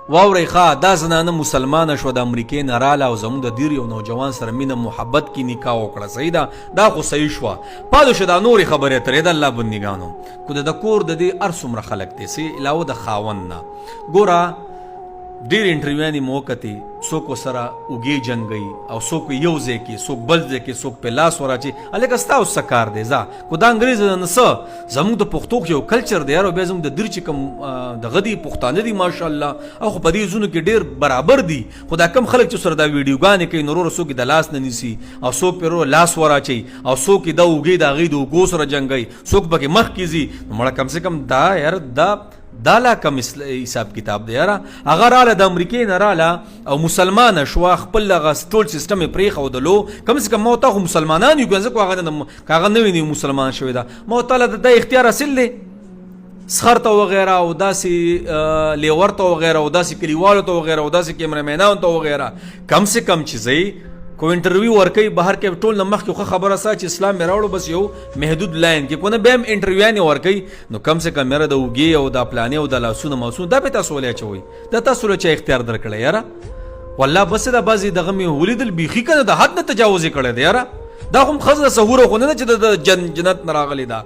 واورئ ښه دا زنانه مسلمانه شوه د امریکې نه راله او زموږ د دیر یو نوجوان سره مینه محبت کې نکاح وکړه. صحیح ده، دا خو صحیح شوه. پاتې شو دا نورې خبرې اترې د الله بندګانو. خو د کور د دې هر څومره خلک دی سي علاوه د خاوند نه ګوره ډېر انټرویوانې مو وکتې، څوک ورسره اوږې جنګوي او څوک یو ځای کې، څوک بل ځای کې، څوک پې لاس ور اچوي. هلکه ستا اوس څه کار دی ځه. خو دا انګرېز نه څه زموږ د پښتو یو کلچر دی او بیا زموږ د دیر چې کوم دغه دي پښتانه دي ماشاءالله او خو په دې ځونو کې ډېر برابر دي. خو دا کم خلک چې سره دا ویډیوګانې کوي نو وروره څوک یې د لاس نه نیسي او څوک پې وروره لاس ور اچوي او څوک یې دا اوږې د هغې د اوږو سره جنګوي، څوک پکې مخکې ځي. نو مړه کم سے کم دا یار دا لا کم حساب کتاب دی یاره. هغه راله د امریکې نه راله او مسلمانه شوه، خپل هغه ټول سیسټم یې پرېښودلو. کم سے کم ما ورته خو مسلمانان یو که هغه نه وي مسلمان شوی ده، ما ورته د اختیار حاصل دی سخر ته وغیره او داسې لیور ته وغیره او داسې کلیوالو ته وغیره او داسې کیمرامینانو ته وغیره کم سے کم چې ځئ کو انټرویو ورکوي بهر کې ټول نه مخکې خو خبره سا چې اسلام مې راوړو بس یو محدود لاین کې کو نه بیا هم انټرویوانې ورکوي نو کم سے کم یاره د اوږې او د پلانې او د لاسونه موسونه دا به تاسو ولې اچوئ؟ دا تاسو له چا اختیار درکړی یاره؟ والله بس دا بعضې دغه مې ولیدل بیخي که نه د حد نه تجاوز یې کړی دی یاره. دا خو ښځه سهوره خو نه ده چې د جنت نه راغلی ده.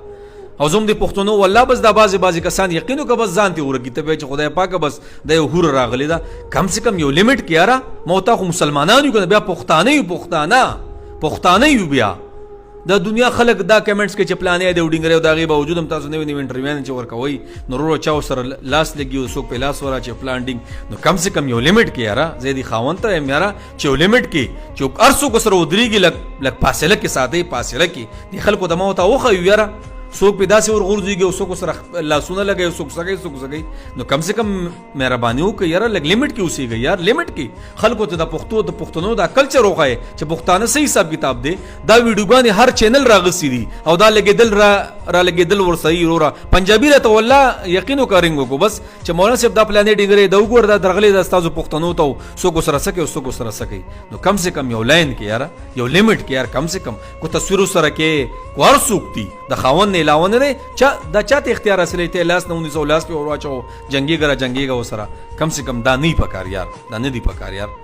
او زموږ د پښتنو والله بس دا بعضې کسان یقین وکړه بس ځان ته ورګي ته به چې خدای پاکه بس د یو هوره راغلی ده. کم سے کم یو لیمټ کې یاره ما ورته خو مسلمانان یو که بیا پښتانه یو بیا د دنیا خلک دا کمنټس کې چې پلانې دی وډینګرې او د هغې باوجود هم تاسو نوي انټرویوانې چې ورکوئ نو ورو چا ورسره لاس لګي او څوک پې لاس ور پلان ډینګ نو کم سے کم یو لیمټ کې یاره زه دې خاوند ته یم یاره چې یو لیمټ کې چې هر څوک ورسره ودرېږي لږ فاصله کې ساتئ فاصله کې دې خلکو ته ما ورته وښیو یاره څوک پې داسې ورغورځېږي او څوک سره لاسونه لګوي څوک څه نو کم سے کم مهرباني وکړئ یاره لږ لیمټ کې اوسېږئ یار لیمټ کې خلکو ته د پښتنو دا کلچر وښایئ چې پښتانه صحیح حساب کتاب دی. دا ویډیوګانې هر چینل راغستې دي او دا لګېدل را لګېدل ورصحیح وروره پنجابي راته والله یقین وکړه رنګ وکړو بس چې مولانا صاحب دا پلانې ډینګرې دا وګوره دا درغلې دا ستاسو پښتنو ته څوک ورسره څه کوي او څوک ورسره څه کوي نو کم سے کم یو لاین کې یاره یو لیمټ کې یار کم سے کم کو تصویر سره کې کو هر څوک دي د خاوند نه علاوه نه دی دا چاته اختیار حاصلې ته لاس نه ونیسو لاس پې ور واچو جنګېږه ورسره کم سے کم دا نه پکار یار دا نه دی پکار یار.